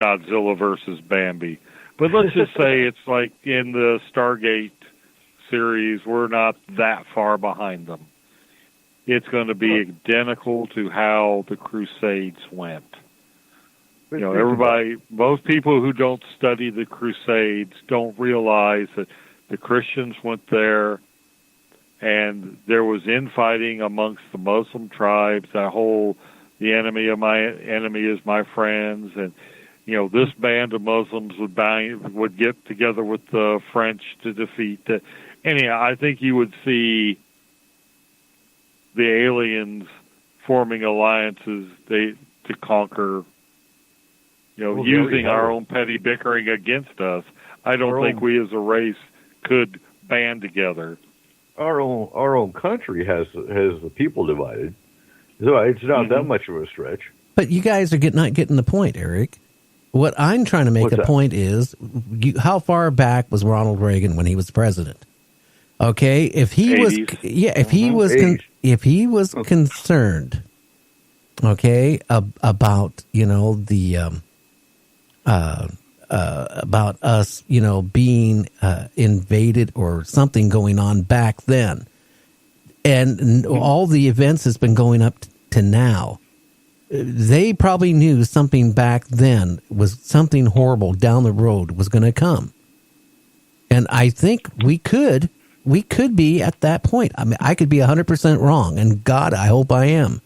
Godzilla versus Bambi. But let's just say it's like in the Stargate series, we're not that far behind them. It's going to be identical to how the Crusades went. You know, everybody, most people who don't study the Crusades don't realize that the Christians went there and there was infighting amongst the Muslim tribes, that whole, the enemy of my enemy is my friends, and you know, this band of Muslims would get together with the French to defeat the. Anyhow, I think you would see the aliens forming alliances to conquer. You know, using our own petty bickering against us. I don't think we as a race could band together. Our own country has the people divided, so it's not that much of a stretch. But you guys are not getting the point, Eric. What I'm trying to make point is, how far back was Ronald Reagan when he was president? Okay, if he 80s. if he was concerned, okay, about the about us, being invaded or something going on back then, and all the events has been going up to now. They probably knew something back then was something horrible down the road was going to come. And I think we could be at that point. I mean, I could be 100% wrong, and God, I hope I am.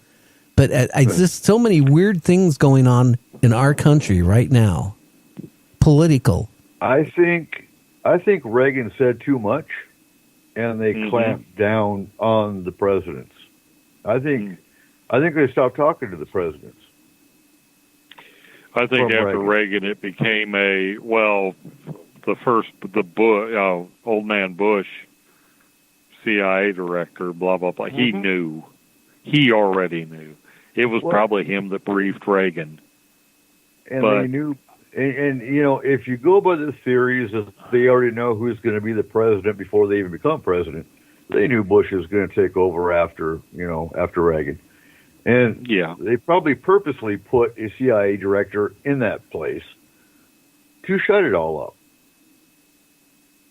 But it's just so many weird things going on in our country right now. Political. I think Reagan said too much, and they clamped down on the presidents. I think they stopped talking to the presidents. I think after Reagan, it became old man Bush, CIA director, blah, blah, blah. He knew. He already knew. It was probably him that briefed Reagan. And they knew, and if you go by the theories that they already know who's going to be the president before they even become president, they knew Bush was going to take over after Reagan. And they probably purposely put a CIA director in that place to shut it all up.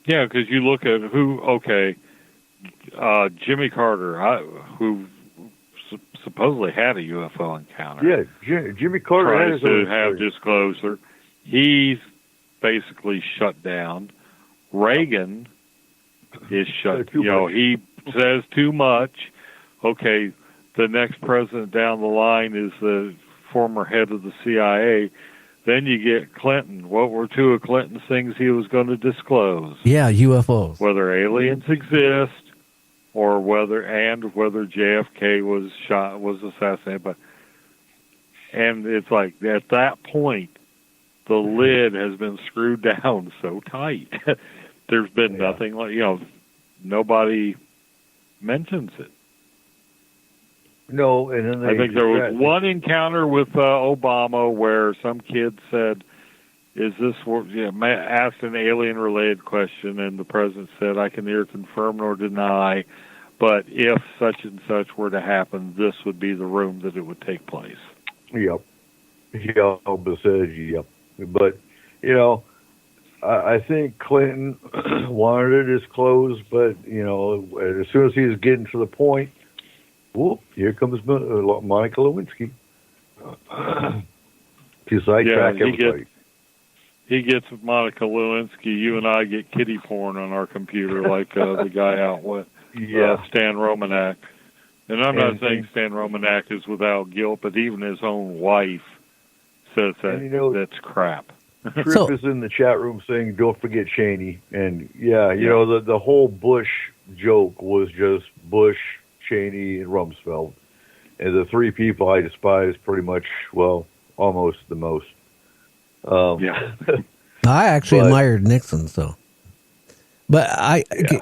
Yeah, because you look at Jimmy Carter, who supposedly had a UFO encounter. Yeah, Jimmy Carter tries to have disclosure. He's basically shut down. Reagan is shut. He says too much. Okay. The next president down the line is the former head of the CIA. Then you get Clinton. What were two of Clinton's things he was going to disclose? Yeah, UFOs. Whether aliens exist, or whether JFK was assassinated. And it's like at that point, the lid has been screwed down so tight. There's been nothing nobody mentions it. No, and then I think there was one encounter with Obama where some kid said, "Is this?" Asked an alien-related question, and the president said, "I can neither confirm nor deny, but if such and such were to happen, this would be the room that it would take place." Yep. But I think Clinton wanted it disclosed, but as soon as he was getting to the point. Whoop, here comes Monica Lewinsky to sidetrack everybody. He gets Monica Lewinsky. You and I get kiddie porn on our computer like the guy out with Stan Romanak. And I'm not saying Stan Romanak is without guilt, but even his own wife says that that's crap. Tripp is in the chat room saying, "Don't forget Cheney." And the whole Bush joke was just Bush, Cheney, and Rumsfeld. And the three people I despise pretty much, almost the most. I actually admired Nixon, so. But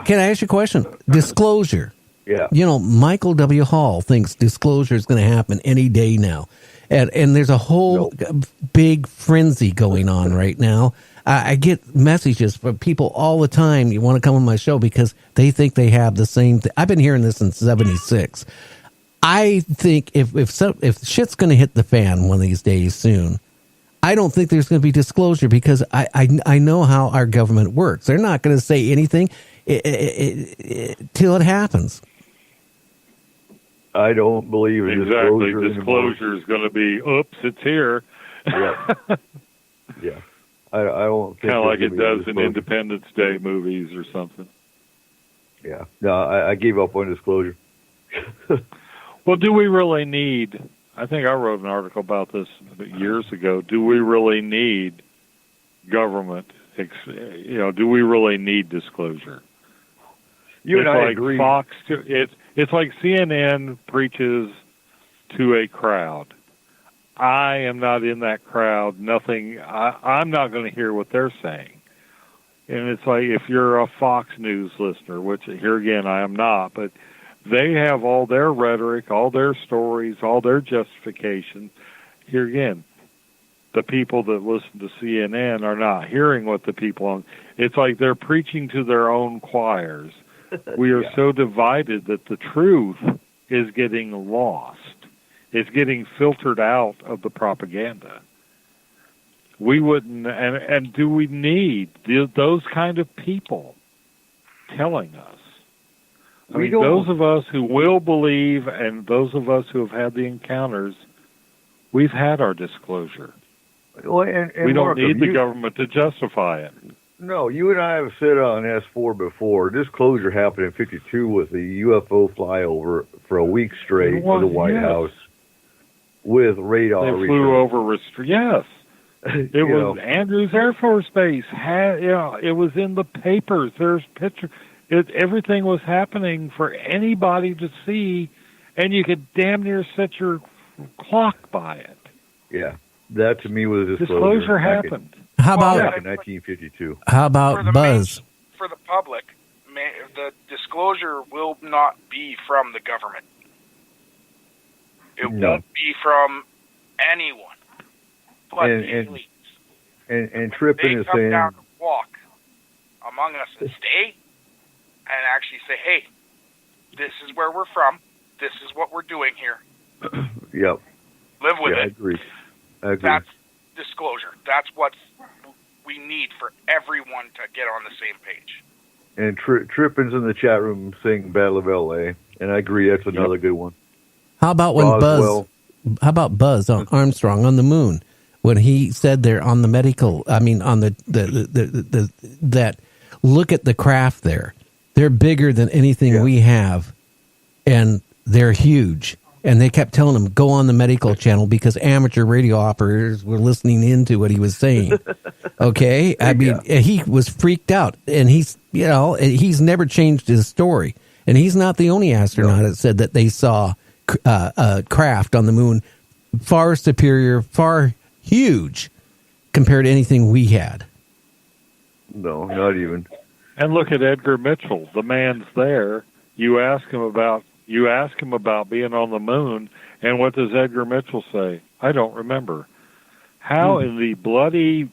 can I ask you a question? Disclosure. Yeah. Michael W. Hall thinks disclosure is going to happen any day now. And there's a whole big frenzy going on right now. I get messages from people all the time. You want to come on my show because they think they have the same thing. I've been hearing this since '76. I think if shit's going to hit the fan one of these days soon, I don't think there's going to be disclosure because I know how our government works. They're not going to say anything till it happens. I don't believe exactly. Disclosure is going to be, oops, it's here. Yeah. Yeah. I don't think kind of like it does in Independence Day movies or something. Yeah. No, I gave up on disclosure. Well, do we really need? I think I wrote an article about this years ago. Do we really need government? Do we really need disclosure? You and I agree. Fox. It's like CNN preaches to a crowd. I am not in that crowd. Nothing. I'm not going to hear what they're saying. And it's like if you're a Fox News listener, which here again I am not, but they have all their rhetoric, all their stories, all their justifications. Here again, the people that listen to CNN are not hearing what the people on. It's like they're preaching to their own choirs. We are so divided that the truth is getting lost. It's getting filtered out of the propaganda. We wouldn't, and do we need those kind of people telling us? I mean, those of us who will believe and those of us who have had the encounters, we've had our disclosure. Well, and we don't need the government to justify it. No, you and I have said on S-4 before, disclosure happened in 52 with the UFO flyover for a week straight to the White House with radar. They flew over, yes. It was Andrews Air Force Base. It was in the papers. There's pictures. Everything was happening for anybody to see, and you could damn near set your clock by it. Yeah, that to me was a disclosure happened. How about back in 1952? How about Buzz? For the public, the disclosure will not be from the government. It won't be from anyone. But and Trippin is saying, they come down and walk among us and stay, and actually say, "Hey, this is where we're from. This is what we're doing here." Yep. Live with it. I agree. That's disclosure. That's what we need for everyone to get on the same page. And Trippin's in the chat room saying Battle of L.A., and I agree that's another good one. How about when Buzz Armstrong on the moon, when he said they're on the medical, on the that look at the craft there. They're bigger than anything we have, and they're huge. And they kept telling him, go on the medical channel because amateur radio operators were listening into what he was saying. Okay? He was freaked out. And he's never changed his story. And he's not the only astronaut that said that they saw a craft on the moon far superior, far huge compared to anything we had. No, not even. And look at Edgar Mitchell. The man's there. You ask him about being on the moon, and what does Edgar Mitchell say? I don't remember. How in the bloody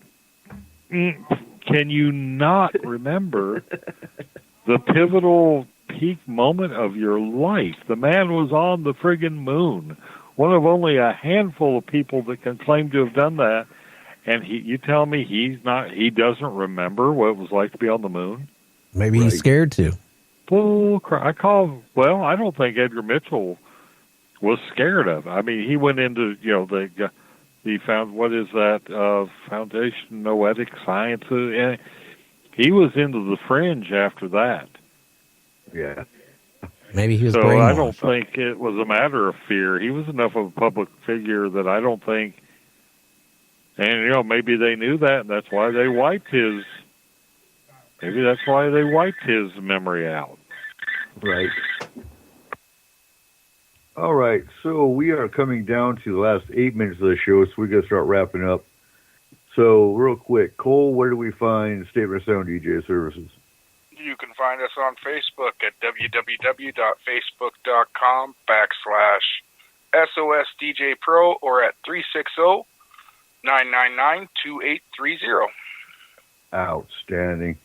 can you not remember the pivotal peak moment of your life? The man was on the friggin' moon. One of only a handful of people that can claim to have done that. And you tell me he doesn't remember what it was like to be on the moon? Maybe he's scared to. Bull crap. I don't think Edgar Mitchell was scared of it. I mean, he went into, he found, what is that, Foundation Noetic Sciences, and he was into the fringe after that. Yeah. Maybe he was So brainwashed. I don't think it was a matter of fear. He was enough of a public figure that I don't think, and, maybe they knew that, and that's why they wiped his memory out. Right. All right. So we are coming down to the last 8 minutes of the show, so we're going to start wrapping up. So real quick, Cole, where do we find Statement Sound DJ Services? You can find us on Facebook at www.facebook.com/SOSDJPro or at 360-999-2830. Outstanding.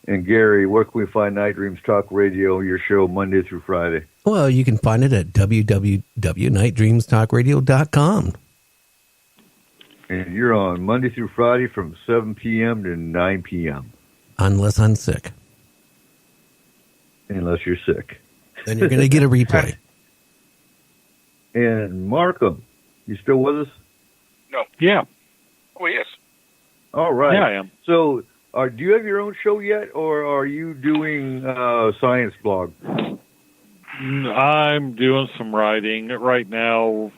And Gary, where can we find Night Dreams Talk Radio, your show Monday through Friday? Well, you can find it at www.nightdreamstalkradio.com. And you're on Monday through Friday from 7 p.m. to 9 p.m. Unless I'm sick. Unless you're sick. Then you're going to get a replay. And Markham, you still with us? No. Yeah. Oh, he is. All right. Yeah, I am. So, do you have your own show yet, or are you doing science blog? I'm doing some writing. Right now,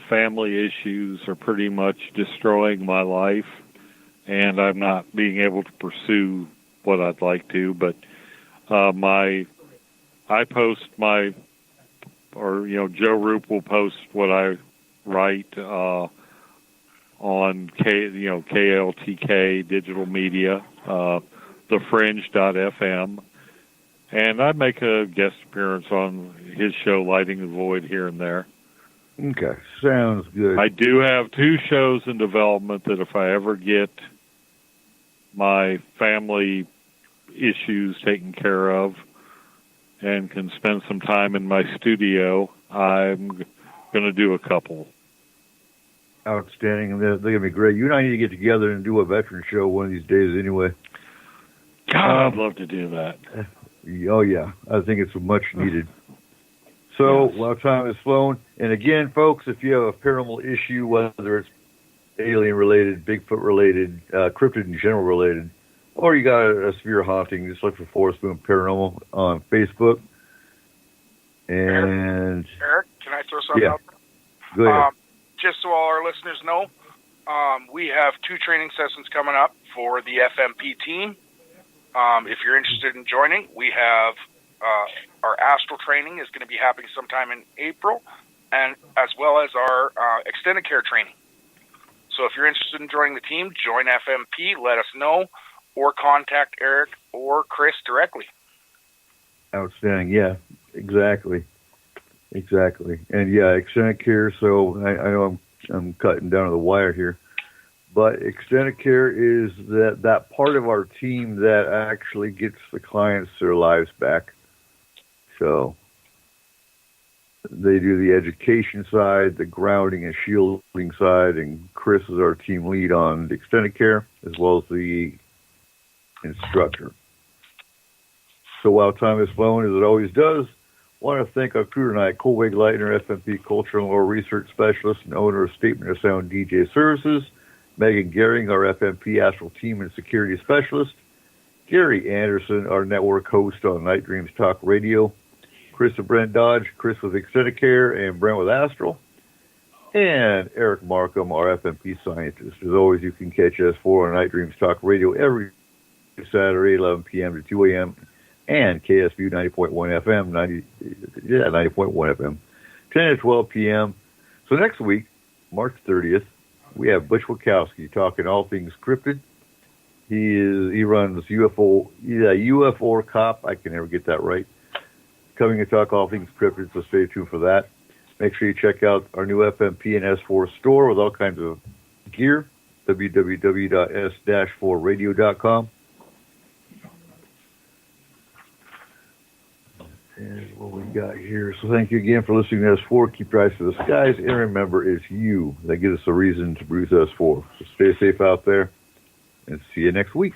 family issues are pretty much destroying my life, and I'm not being able to pursue what I'd like to. But I post Joe Roop will post what I write on KLTK Digital Media, thefringe.fm. And I make a guest appearance on his show, Lighting the Void, here and there. Okay, sounds good. I do have 2 shows in development that if I ever get my family issues taken care of and can spend some time in my studio, I'm going to do a couple. Outstanding. They're going to be great. You and I need to get together and do a veteran show one of these days anyway. God, I'd love to do that. Oh, yeah. I think it's much needed. So, Yes. while time has flown, and again, folks, if you have a paranormal issue, whether it's alien-related, Bigfoot-related, cryptid in general related, or you got a severe haunting, just look for Forest Moon Paranormal on Facebook. And Eric, can I throw something out there? Go ahead. Just so all our listeners know, we have 2 training sessions coming up for the FMP team. If you're interested in joining, we have our astral training is going to be happening sometime in April, and as well as our extended care training. So if you're interested in joining the team, join FMP, let us know, or contact Eric or Chris directly. Outstanding. Yeah, exactly. And yeah, extended care. So I know I'm cutting down to the wire here, but extended care is that part of our team that actually gets the clients their lives back. So they do the education side, the grounding and shielding side, and Chris is our team lead on the extended care as well as the instructor. So while time is flowing, as it always does, I want to thank our crew tonight, Colweg Leitner, FMP Cultural and Lore Research Specialist and owner of Statement of Sound DJ Services, Megan Gehring, our FMP Astral Team and Security Specialist, Gary Anderson, our network host on Night Dreams Talk Radio, Chris and Brent Dodge, Chris with Extended Care and Brent with Astral, and Eric Markham, our FMP scientist. As always, you can catch S-4 on Night Dreams Talk Radio every Saturday, 11 p.m. to 2 a.m., and KSVU 90.1 FM, 90.1 FM, 10 to 12 p.m. So next week, March 30th, we have Butch Wachowski talking all things cryptid. He runs UFO, he's a UFO cop. I can never get that right. Coming to talk all things cryptid, so stay tuned for that. Make sure you check out our new FMP and S4 store with all kinds of gear, www.s-4radio.com. And what we got here. So thank you again for listening to S4. Keep your eyes to the skies. And remember, it's you that gives us a reason to breathe S4. So stay safe out there and see you next week.